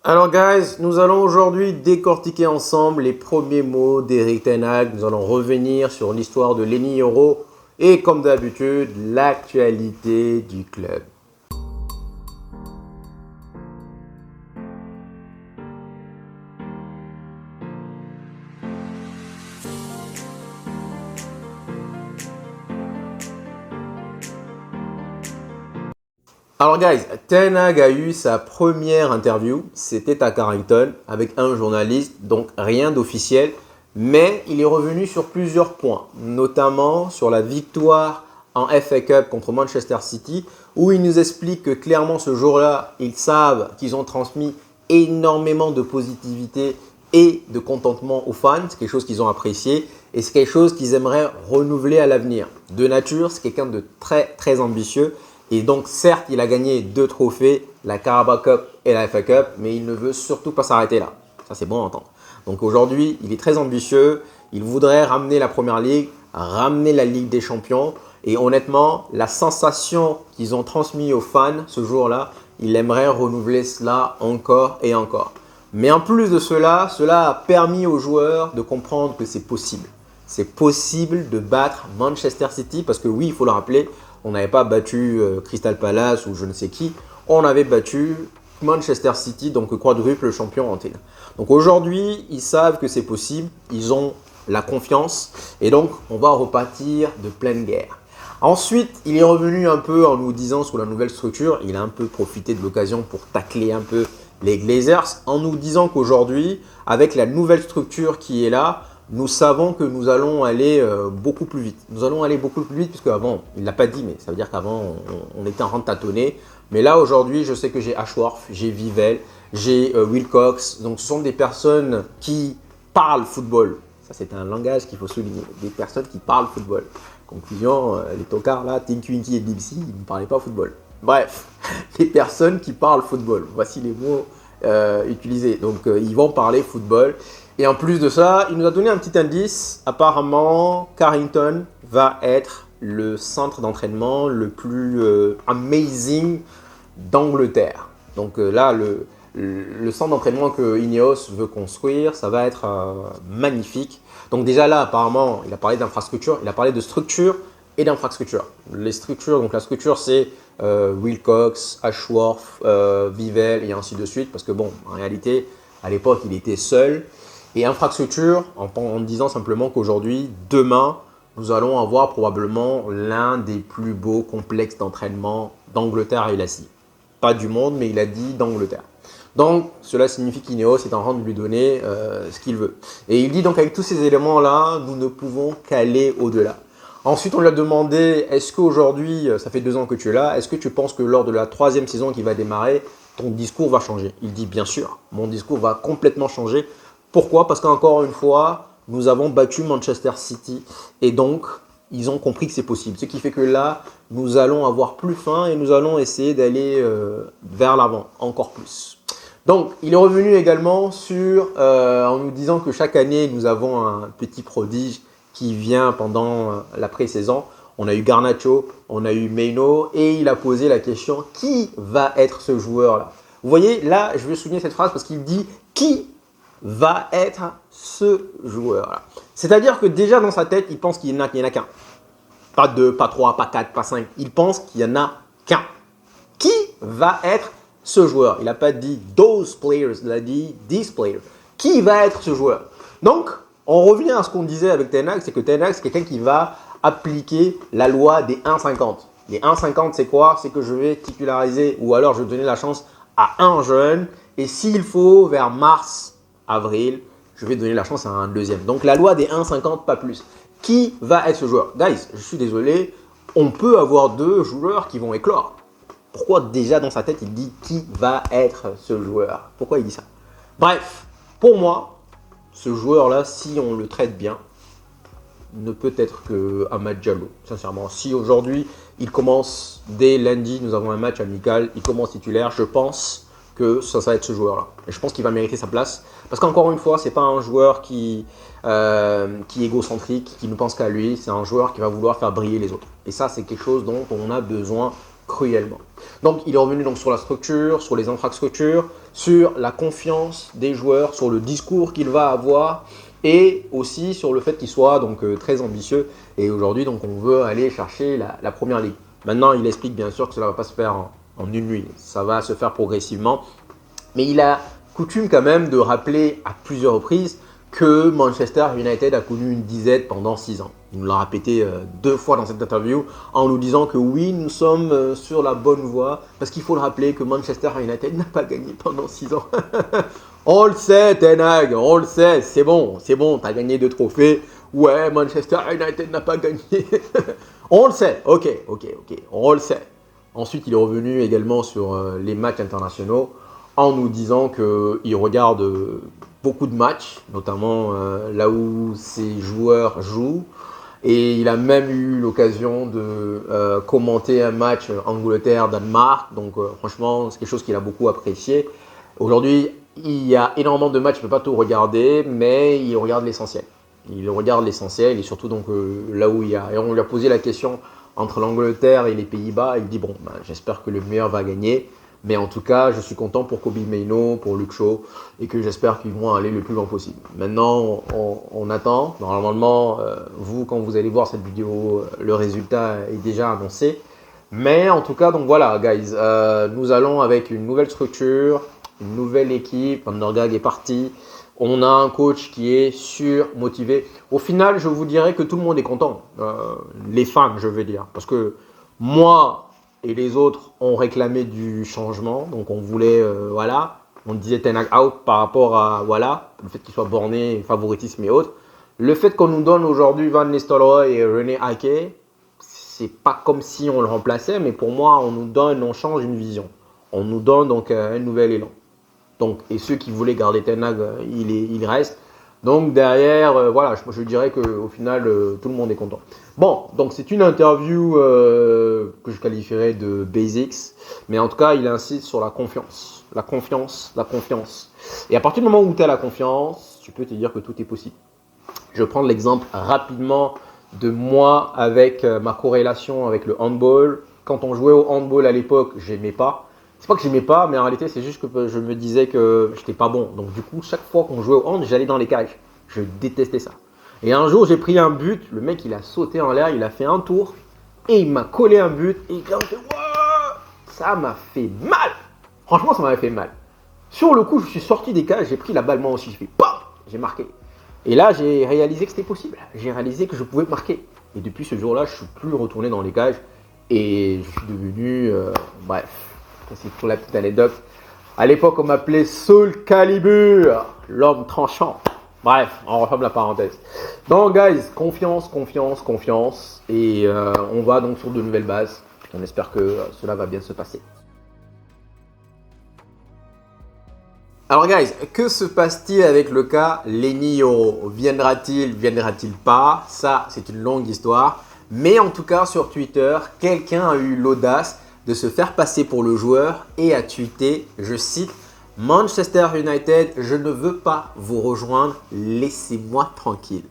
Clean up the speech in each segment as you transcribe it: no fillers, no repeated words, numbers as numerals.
Alors guys, nous allons aujourd'hui décortiquer ensemble les premiers mots d'Erik ten Hag. Nous allons revenir sur l'histoire de Lenny Yoro et comme d'habitude, l'actualité du club. Alors guys, Ten Hag a eu sa première interview, c'était à Carrington avec un journaliste, donc rien d'officiel, mais il est revenu sur plusieurs points, notamment sur la victoire en FA Cup contre Manchester City, où il nous explique que clairement ce jour-là, ils savent qu'ils ont transmis énormément de positivité et de contentement aux fans, c'est quelque chose qu'ils ont apprécié et c'est quelque chose qu'ils aimeraient renouveler à l'avenir. De nature, c'est quelqu'un de très ambitieux. Et donc, certes, il a gagné 2 trophées, la Carabao Cup et la FA Cup, mais il ne veut surtout pas s'arrêter là. Ça, c'est bon à entendre. Donc aujourd'hui, il est très ambitieux. Il voudrait ramener la Première Ligue, ramener la Ligue des Champions. Et honnêtement, la sensation qu'ils ont transmise aux fans ce jour-là, il aimerait renouveler cela encore et encore. Mais en plus de cela, cela a permis aux joueurs de comprendre que c'est possible. C'est possible de battre Manchester City parce que oui, il faut le rappeler, on n'avait pas battu Crystal Palace ou je ne sais qui. On avait battu Manchester City, donc quadruple champion en titre. Donc aujourd'hui, ils savent que c'est possible. Ils ont la confiance. Et donc, on va repartir de pleine guerre. Ensuite, il est revenu un peu en nous disant sur la nouvelle structure. Il a un peu profité de l'occasion pour tacler un peu les Glazers en nous disant qu'aujourd'hui, avec la nouvelle structure qui est là, nous savons que nous allons aller beaucoup plus vite. Nous allons aller beaucoup plus vite puisque avant, il ne l'a pas dit, mais ça veut dire qu'avant, on était en train de tâtonner. Mais là, aujourd'hui, je sais que j'ai Ashworth, j'ai Vivell, j'ai Wilcox. Donc, ce sont des personnes qui parlent football. Ça, c'est un langage qu'il faut souligner. Des personnes qui parlent football. Conclusion, les tocards là, Tinky Winky et Dipsy, ils ne parlaient pas football. Bref, les personnes qui parlent football. Voici les mots utilisés. Donc, ils vont parler football. Et en plus de ça, il nous a donné un petit indice. Apparemment, Carrington va être le centre d'entraînement le plus amazing d'Angleterre. Donc là, le centre d'entraînement que Ineos veut construire, ça va être magnifique. Donc déjà là, apparemment, il a parlé d'infrastructure, il a parlé de structure et d'infrastructure. Les structures, donc la structure, c'est Wilcox, Ashworth, Vivell et ainsi de suite. Parce que bon, en réalité, à l'époque, il était seul. Et infrastructure, en disant simplement qu'aujourd'hui, demain, nous allons avoir probablement l'un des plus beaux complexes d'entraînement d'Angleterre et l'Asie. Pas du monde, mais il a dit d'Angleterre. Donc, cela signifie qu'Ineos est en train de lui donner ce qu'il veut. Et il dit donc avec tous ces éléments-là, nous ne pouvons qu'aller au-delà. Ensuite, on lui a demandé, est-ce qu'aujourd'hui, ça fait 2 ans que tu es là, est-ce que tu penses que lors de la 3e saison qui va démarrer, ton discours va changer? Il dit, bien sûr, mon discours va complètement changer. Pourquoi? Parce qu'encore une fois, nous avons battu Manchester City et donc, ils ont compris que c'est possible. Ce qui fait que là, nous allons avoir plus faim et nous allons essayer d'aller vers l'avant encore plus. Donc, il est revenu également en nous disant que chaque année, nous avons un petit prodige qui vient pendant la pré-saison. On a eu Garnacho, on a eu Maino et il a posé la question, qui va être ce joueur-là? Vous voyez, là, je veux souligner cette phrase parce qu'il dit, qui va être ce joueur-là. C'est-à-dire que déjà dans sa tête, il pense qu'il n'y en a qu'un. Pas 2, pas 3, pas 4, pas 5. Il pense qu'il n'y en a qu'un. Qui va être ce joueur? Il n'a pas dit those players, il a dit these players. Qui va être ce joueur? Donc, on revient à ce qu'on disait avec Ten Hag, c'est que Ten Hag, c'est quelqu'un qui va appliquer la loi des 1,50. Les 1,50, c'est quoi? C'est que je vais titulariser ou alors je vais donner la chance à un jeune et s'il faut, vers mars, avril, je vais donner la chance à un deuxième. Donc la loi des 1,50, pas plus. Qui va être ce joueur? Guys, je suis désolé, on peut avoir 2 joueurs qui vont éclore. Pourquoi déjà dans sa tête il dit qui va être ce joueur? Pourquoi il dit ça? Bref, pour moi, ce joueur-là, si on le traite bien, ne peut être que Amad Diallo, sincèrement. Si aujourd'hui, il commence dès lundi, nous avons un match amical, il commence titulaire, je pense que ça va être ce joueur-là. Et je pense qu'il va mériter sa place. Parce qu'encore une fois, ce n'est pas un joueur qui est égocentrique, qui ne pense qu'à lui. C'est un joueur qui va vouloir faire briller les autres. Et ça, c'est quelque chose dont on a besoin cruellement. Donc, il est revenu donc sur la structure, sur les infrastructures, sur la confiance des joueurs, sur le discours qu'il va avoir et aussi sur le fait qu'il soit donc très ambitieux. Et aujourd'hui, donc, on veut aller chercher la première ligue. Maintenant, il explique bien sûr que cela ne va pas se faire en une nuit. Ça va se faire progressivement. Mais il a coutume quand même de rappeler à plusieurs reprises que Manchester United a connu une disette pendant 6 ans. Il nous l'a répété 2 fois dans cette interview en nous disant que oui, nous sommes sur la bonne voie parce qu'il faut le rappeler que Manchester United n'a pas gagné pendant 6 ans. On le sait, Ten Hag, on le sait, c'est bon, tu as gagné 2 trophées. Ouais, Manchester United n'a pas gagné. On le sait, ok, on le sait. Ensuite, il est revenu également sur les matchs internationaux en nous disant qu'il regarde beaucoup de matchs, notamment là où ses joueurs jouent. Et il a même eu l'occasion de commenter un match Angleterre-Danemark. Donc franchement, c'est quelque chose qu'il a beaucoup apprécié. Aujourd'hui, il y a énormément de matchs, il ne peut pas tout regarder, mais il regarde l'essentiel. Il regarde l'essentiel et surtout donc, là où il y a. Et on lui a posé la question entre l'Angleterre et les Pays-Bas. Il dit bon, j'espère que le meilleur va gagner. Mais en tout cas, je suis content pour Kobbie Mainoo, pour Luke Shaw, et que j'espère qu'ils vont aller le plus loin possible. Maintenant, on attend. Normalement, vous, quand vous allez voir cette vidéo, le résultat est déjà annoncé. Mais en tout cas, donc voilà, guys, nous allons avec une nouvelle structure, une nouvelle équipe. Van der Gaag est parti. On a un coach qui est surmotivé. Au final, je vous dirais que tout le monde est content. Les fans, je veux dire. Parce que moi et les autres ont réclamé du changement. Donc on voulait, voilà, on disait Ten Hag out par rapport à, voilà, le fait qu'il soit borné, favoritisme et autres. Le fait qu'on nous donne aujourd'hui Van Nistelrooy et René Ake, c'est pas comme si on le remplaçait, mais pour moi, on change une vision. On nous donne donc un nouvel élan. Donc, et ceux qui voulaient garder Ten Hag, il reste. Donc derrière, voilà, je dirais qu'au final, tout le monde est content. Bon, donc c'est une interview que je qualifierais de basics, mais en tout cas, il insiste sur la confiance. La confiance, la confiance. Et à partir du moment où tu as la confiance, tu peux te dire que tout est possible. Je vais prendre l'exemple rapidement de moi avec ma corrélation avec le handball. Quand on jouait au handball à l'époque, j'aimais pas. C'est pas que j'aimais pas, mais en réalité, c'est juste que je me disais que j'étais pas bon. Donc du coup, chaque fois qu'on jouait au hand, j'allais dans les cages. Je détestais ça. Et un jour, j'ai pris un but. Le mec, il a sauté en l'air, il a fait un tour et il m'a collé un but. Et il a fait wow, ça m'a fait mal. Franchement, ça m'avait fait mal. Sur le coup, je suis sorti des cages, j'ai pris la balle moi aussi, j'ai fait pop, j'ai marqué. Et là, j'ai réalisé que c'était possible. J'ai réalisé que je pouvais marquer. Et depuis ce jour-là, je ne suis plus retourné dans les cages et je suis devenu, bref. C'est pour la petite anecdote. À l'époque, on m'appelait Soul Calibur, l'homme tranchant. Bref, on referme la parenthèse. Donc, guys, confiance, confiance, confiance. Et on va donc sur de nouvelles bases. On espère que cela va bien se passer. Alors, guys, que se passe-t-il avec le cas Lenny Yoro? Viendra-t-il pas? Ça, c'est une longue histoire. Mais en tout cas, sur Twitter, quelqu'un a eu l'audace de se faire passer pour le joueur et a tweeté, je cite, « Manchester United, je ne veux pas vous rejoindre, laissez-moi tranquille.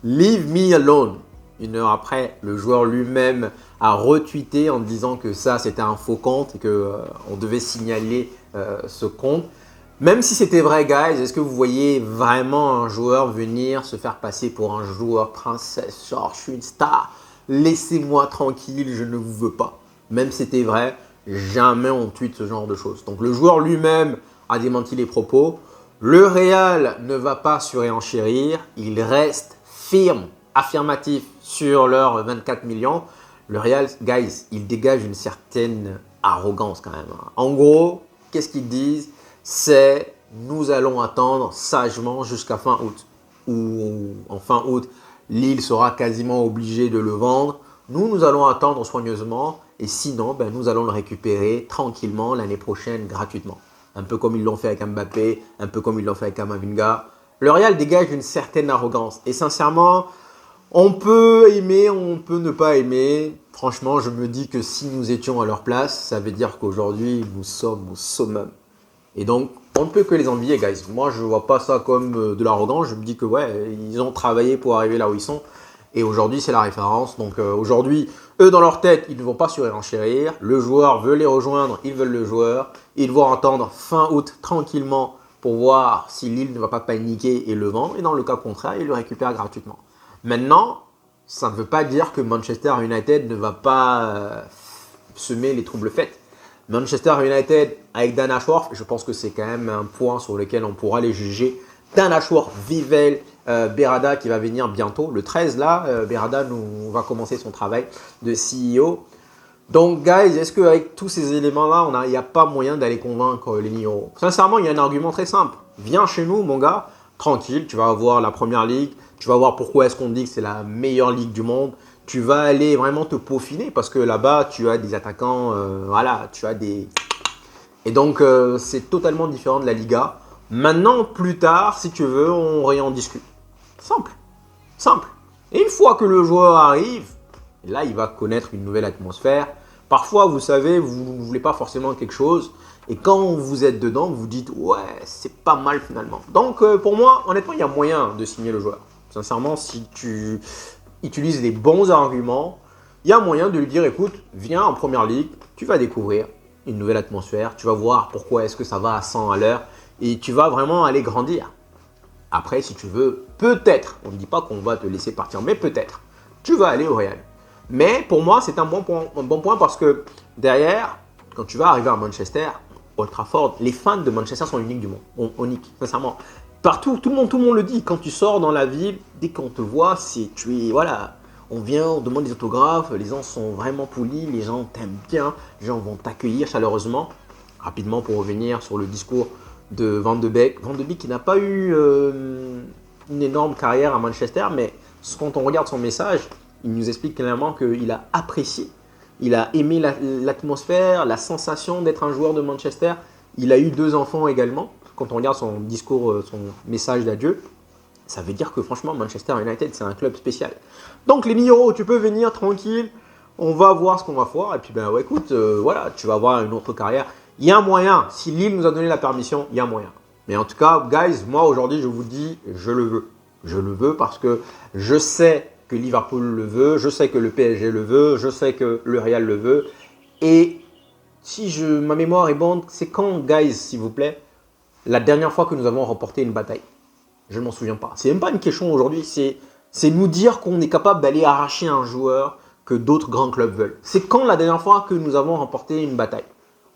Leave me alone ». 1 heure après, le joueur lui-même a retweeté en disant que ça, c'était un faux compte et qu'on devait signaler ce compte. Même si c'était vrai, guys, est-ce que vous voyez vraiment un joueur venir se faire passer pour un joueur princesse, genre je suis une star, laissez-moi tranquille, je ne vous veux pas. Même si c'était vrai, jamais on tweet ce genre de choses. Donc le joueur lui-même a démenti les propos. Le Real ne va pas surenchérir, il reste ferme, affirmatif sur leurs 24 millions. Le Real, guys, il dégage une certaine arrogance quand même. En gros, qu'est-ce qu'ils disent? C'est nous allons attendre sagement jusqu'à fin août. Ou en fin août, Lille sera quasiment obligé de le vendre. Nous allons attendre soigneusement et sinon, nous allons le récupérer tranquillement l'année prochaine gratuitement. Un peu comme ils l'ont fait avec Mbappé, un peu comme ils l'ont fait avec Kamavinga. Le Real dégage une certaine arrogance et sincèrement, on peut aimer, on peut ne pas aimer. Franchement, je me dis que si nous étions à leur place, ça veut dire qu'aujourd'hui, nous sommes au summum. Et donc, on ne peut que les envier, guys. Moi, je ne vois pas ça comme de l'arrogance. Je me dis que ouais, ils ont travaillé pour arriver là où ils sont. Et aujourd'hui, c'est la référence. Donc aujourd'hui, eux, dans leur tête, ils ne vont pas surenchérir. Le joueur veut les rejoindre, ils veulent le joueur. Ils vont attendre fin août tranquillement pour voir si Lille ne va pas paniquer et le vendre. Et dans le cas contraire, ils le récupèrent gratuitement. Maintenant, ça ne veut pas dire que Manchester United ne va pas semer les troubles faits. Manchester United avec Dan Ashworth, je pense que c'est quand même un point sur lequel on pourra les juger. Dan Ashworth, Vivell, Berrada qui va venir bientôt. Le 13 là, Berrada va commencer son travail de CEO. Donc guys, est-ce qu'avec tous ces éléments-là, il n'y a pas moyen d'aller convaincre les Lignes? Sincèrement, il y a un argument très simple. Viens chez nous mon gars, tranquille, tu vas voir la première ligue. Tu vas voir pourquoi est-ce qu'on dit que c'est la meilleure ligue du monde. Tu vas aller vraiment te peaufiner parce que là-bas, tu as des attaquants, voilà, tu as des... Et donc, c'est totalement différent de la Liga. Maintenant, plus tard, si tu veux, on en discute. Simple. Simple. Et une fois que le joueur arrive, là, il va connaître une nouvelle atmosphère. Parfois, vous savez, vous ne voulez pas forcément quelque chose. Et quand vous êtes dedans, vous dites, ouais, c'est pas mal finalement. Donc, pour moi, honnêtement, il y a moyen de signer le joueur. Sincèrement, si tu utilises les bons arguments, il y a moyen de lui dire, écoute, viens en première ligue, tu vas découvrir une nouvelle atmosphère, tu vas voir pourquoi est-ce que ça va à 100 à l'heure et tu vas vraiment aller grandir. Après, si tu veux, peut-être, on ne dit pas qu'on va te laisser partir, mais peut-être, tu vas aller au Real. Mais pour moi, c'est un bon point parce que derrière, quand tu vas arriver à Manchester, Old Trafford, les fans de Manchester sont uniques du monde, uniques, sincèrement. Partout, tout le monde le dit. Quand tu sors dans la ville, dès qu'on te voit, voilà, on vient, on demande des autographes, les gens sont vraiment polis, les gens t'aiment bien, les gens vont t'accueillir chaleureusement. Rapidement pour revenir sur le discours de Van de Beek. Van de Beek qui n'a pas eu une énorme carrière à Manchester, mais quand on regarde son message, il nous explique clairement qu'il a apprécié, il a aimé l'atmosphère, la sensation d'être un joueur de Manchester. Il a eu 2 enfants également. Quand on regarde son discours, son message d'adieu, ça veut dire que franchement, Manchester United, c'est un club spécial. Donc les 1000 €, tu peux venir tranquille, on va voir ce qu'on va faire. Et puis, ben ouais, écoute, voilà, tu vas avoir une autre carrière. Il y a un moyen, si Lille nous a donné la permission, il y a un moyen. Mais en tout cas, guys, moi aujourd'hui, je vous dis, je le veux. Je le veux parce que je sais que Liverpool le veut, je sais que le PSG le veut, je sais que le Real le veut. Et si ma mémoire est bonne, c'est quand, guys, s'il vous plaît, la dernière fois que nous avons remporté une bataille? Je ne m'en souviens pas. C'est même pas une question aujourd'hui, c'est nous dire qu'on est capable d'aller arracher un joueur que d'autres grands clubs veulent. C'est quand la dernière fois que nous avons remporté une bataille?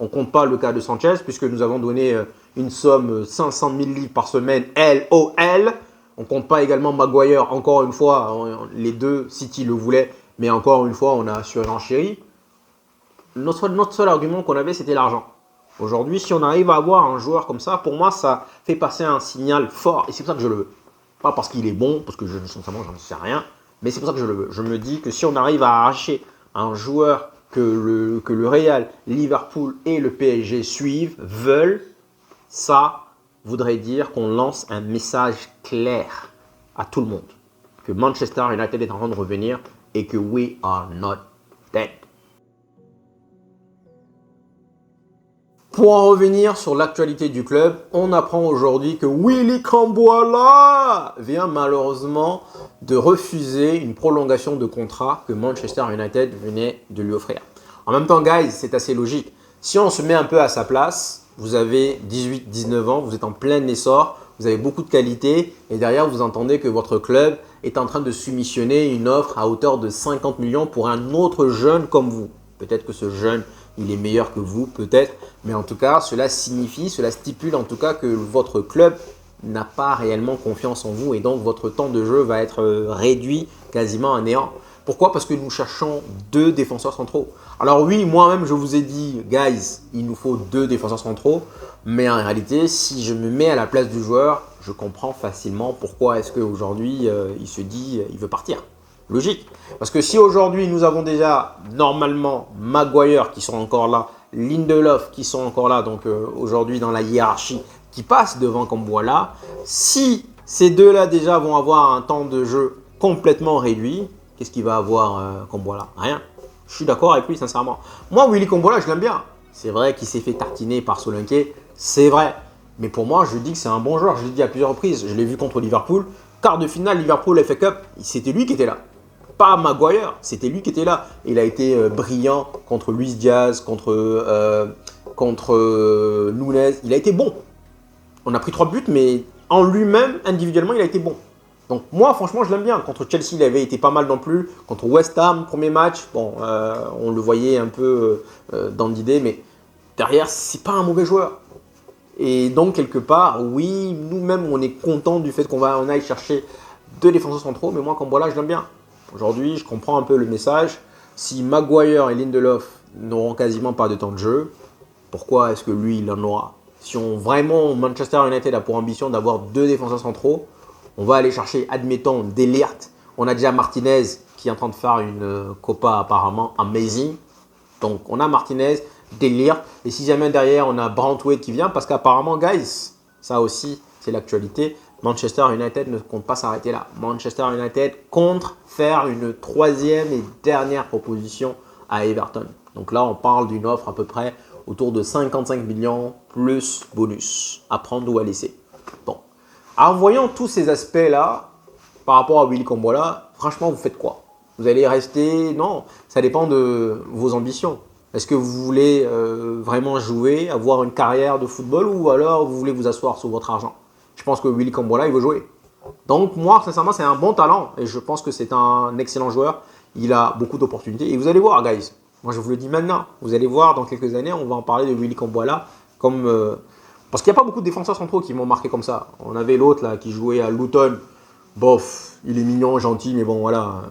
On ne compte pas le cas de Sanchez puisque nous avons donné une somme 500 000 livres par semaine, LOL. On ne compte pas également Maguire, encore une fois, les deux, City le voulait, mais encore une fois, on a surenchéri. Notre seul argument qu'on avait, c'était l'argent. Aujourd'hui, si on arrive à avoir un joueur comme ça, pour moi, ça fait passer un signal fort. Et c'est pour ça que je le veux. Pas parce qu'il est bon, parce que sincèrement, j'en sais rien. Mais c'est pour ça que je le veux. Je me dis que si on arrive à arracher un joueur que le Real, Liverpool et le PSG suivent, veulent, ça voudrait dire qu'on lance un message clair à tout le monde. Que Manchester United est en train de revenir et que we are not dead. Pour en revenir sur l'actualité du club, on apprend aujourd'hui que Willy Camboila vient malheureusement de refuser une prolongation de contrat que Manchester United venait de lui offrir. En même temps, guys, c'est assez logique. Si on se met un peu à sa place, vous avez 18-19 ans, vous êtes en plein essor, vous avez beaucoup de qualité et derrière, vous entendez que votre club est en train de soumissionner une offre à hauteur de 50 millions pour un autre jeune comme vous. Peut-être que ce jeune, il est meilleur que vous, peut-être. Mais en tout cas, cela stipule en tout cas que votre club n'a pas réellement confiance en vous et donc votre temps de jeu va être réduit quasiment à néant. Pourquoi? Parce que nous cherchons 2 défenseurs centraux. Alors oui, moi-même, je vous ai dit, guys, il nous faut 2 défenseurs centraux. Mais en réalité, si je me mets à la place du joueur, je comprends facilement pourquoi est-ce qu'aujourd'hui, il se dit il veut partir. Logique. Parce que si aujourd'hui, nous avons déjà normalement Maguire qui sont encore là, Lindelof qui sont encore là, donc aujourd'hui dans la hiérarchie, qui passe devant Camboila, si ces deux-là déjà vont avoir un temps de jeu complètement réduit, qu'est-ce qu'il va avoir Camboila? Rien. Je suis d'accord avec lui, sincèrement. Moi, Willy Camboila, je l'aime bien. C'est vrai qu'il s'est fait tartiner par Solanke, c'est vrai. Mais pour moi, je dis que c'est un bon joueur. Je l'ai dit à plusieurs reprises. Je l'ai vu contre Liverpool. Quart de finale, Liverpool FA Cup, c'était lui qui était là. pas Maguire, c'était lui qui était là. Il a été brillant contre Luis Diaz, contre Nunez. Il a été bon. On a pris 3 buts, mais en lui-même, individuellement, il a été bon. Donc moi, franchement, je l'aime bien. Contre Chelsea, il avait été pas mal non plus. Contre West Ham, premier match, bon, on le voyait un peu dans l'idée, mais derrière, c'est pas un mauvais joueur. Et donc, quelque part, oui, nous-mêmes, on est content du fait qu'on aille chercher 2 défenseurs centraux, mais moi, comme voilà, je l'aime bien. Aujourd'hui, je comprends un peu le message. Si Maguire et Lindelof n'auront quasiment pas de temps de jeu, pourquoi est-ce que lui, il en aura? Si vraiment Manchester United a pour ambition d'avoir 2 défenseurs centraux, on va aller chercher, admettons, De Ligt. On a déjà Martinez qui est en train de faire une Copa apparemment amazing. Donc, on a Martinez, De Ligt. Et si jamais derrière, on a Brantwaite qui vient, parce qu'apparemment, guys, ça aussi, c'est l'actualité. Manchester United ne compte pas s'arrêter là. Manchester United compte faire une 3e et dernière proposition à Everton. Donc là, on parle d'une offre à peu près autour de 55 millions plus bonus à prendre ou à laisser. Bon. En voyant tous ces aspects-là, par rapport à Willy Cambola, franchement, vous faites quoi? Vous allez rester... Non, ça dépend de vos ambitions. Est-ce que vous voulez vraiment jouer, avoir une carrière de football, ou alors vous voulez vous asseoir sur votre argent? Je pense que Willy Cambola, il veut jouer. Donc moi, sincèrement, c'est un bon talent et je pense que c'est un excellent joueur. Il a beaucoup d'opportunités et vous allez voir, guys. Moi, je vous le dis maintenant. Vous allez voir, dans quelques années, on va en parler de Willy Cambola comme... parce qu'il n'y a pas beaucoup de défenseurs centraux qui m'ont marqué comme ça. On avait l'autre là qui jouait à Luton. Bof, il est mignon, gentil, mais bon, voilà.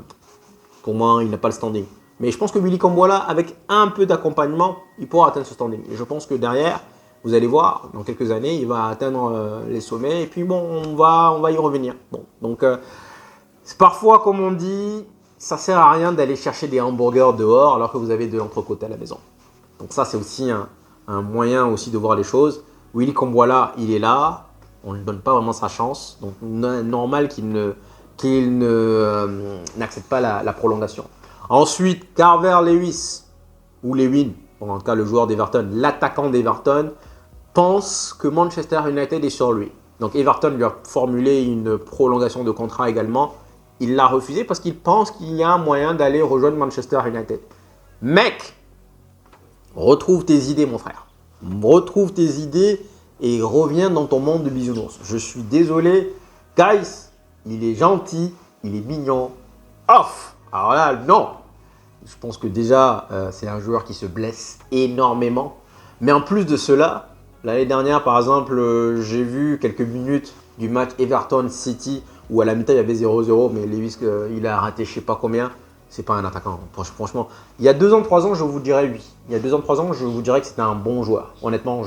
Pour moi, il n'a pas le standing. Mais je pense que Willy Cambola, avec un peu d'accompagnement, il pourra atteindre ce standing. Et je pense que derrière, vous allez voir, dans quelques années, il va atteindre les sommets. Et puis bon, on va y revenir. Bon, donc, c'est parfois, comme on dit, ça sert à rien d'aller chercher des hamburgers dehors alors que vous avez de l'entrecôte à la maison. Donc ça, c'est aussi un moyen aussi de voir les choses. Willy Cambola, il est là. On ne lui donne pas vraiment sa chance. Donc, normal qu'il n'accepte pas la prolongation. Ensuite, Carver Lewis, ou Lewin, en tout cas le joueur d'Everton, l'attaquant d'Everton, pense que Manchester United est sur lui. Donc Everton lui a formulé une prolongation de contrat également. Il l'a refusé parce qu'il pense qu'il y a un moyen d'aller rejoindre Manchester United. Mec, retrouve tes idées, mon frère. Retrouve tes idées et reviens dans ton monde de bisounours. Je suis désolé. Guys, il est gentil, il est mignon. Off. Alors là, non. Je pense que déjà, c'est un joueur qui se blesse énormément. Mais en plus de cela, l'année dernière, par exemple, j'ai vu quelques minutes du match Everton-City où à la mi-temps, il y avait 0-0, mais Lewis, il a raté je ne sais pas combien. C'est pas un attaquant. Franchement, il y a 2 ans, 3 ans, je vous dirais oui. Il y a 2 ans, 3 ans, je vous dirais que c'était un bon joueur. Honnêtement,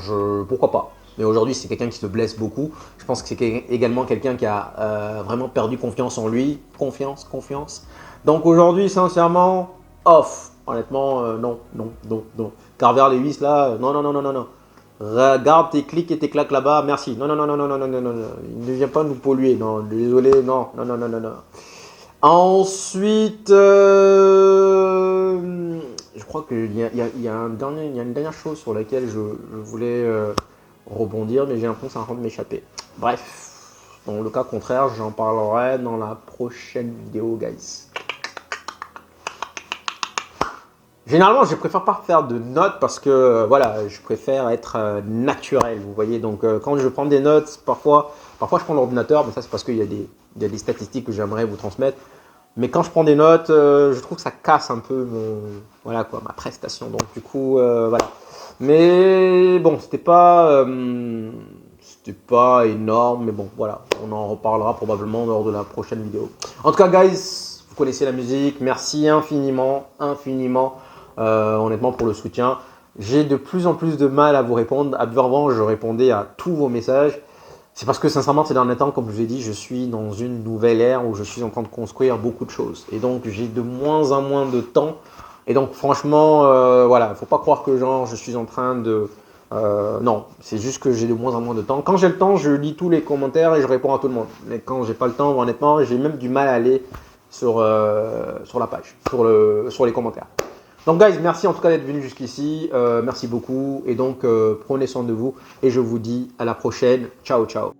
pourquoi pas. Mais aujourd'hui, c'est quelqu'un qui se blesse beaucoup. Je pense que c'est également quelqu'un qui a vraiment perdu confiance en lui. Confiance. Donc aujourd'hui, sincèrement, off. Honnêtement, non. Carver Lewis, là, non. Regarde tes clics et tes claques là-bas, merci. Non. Il ne vient pas nous polluer. Non, désolé, non. Ensuite, je crois qu'il y a une dernière chose sur laquelle je voulais rebondir, mais j'ai l'impression que c'est en train de m'échapper. Bref, dans le cas contraire, j'en parlerai dans la prochaine vidéo, guys. Généralement, je préfère pas faire de notes parce que voilà, je préfère être naturel. Vous voyez, donc quand je prends des notes, parfois je prends l'ordinateur, mais ça c'est parce qu'il y a des statistiques que j'aimerais vous transmettre. Mais quand je prends des notes, je trouve que ça casse un peu ma prestation. Donc du coup, voilà. Mais bon, c'était pas énorme, mais bon, voilà. On en reparlera probablement lors de la prochaine vidéo. En tout cas, guys, vous connaissez la musique. Merci infiniment. Honnêtement pour le soutien. J'ai de plus en plus de mal à vous répondre. Avant, je répondais à tous vos messages. C'est parce que sincèrement, ces derniers temps, comme je vous ai dit, je suis dans une nouvelle ère où je suis en train de construire beaucoup de choses. Et donc, j'ai de moins en moins de temps. Et donc, franchement, voilà, il ne faut pas croire que genre, je suis en train de... non, c'est juste que j'ai de moins en moins de temps. Quand j'ai le temps, je lis tous les commentaires et je réponds à tout le monde. Mais quand j'ai pas le temps, honnêtement, j'ai même du mal à aller sur la page, sur les commentaires. Donc guys, merci en tout cas d'être venu jusqu'ici, merci beaucoup et donc prenez soin de vous et je vous dis à la prochaine, ciao.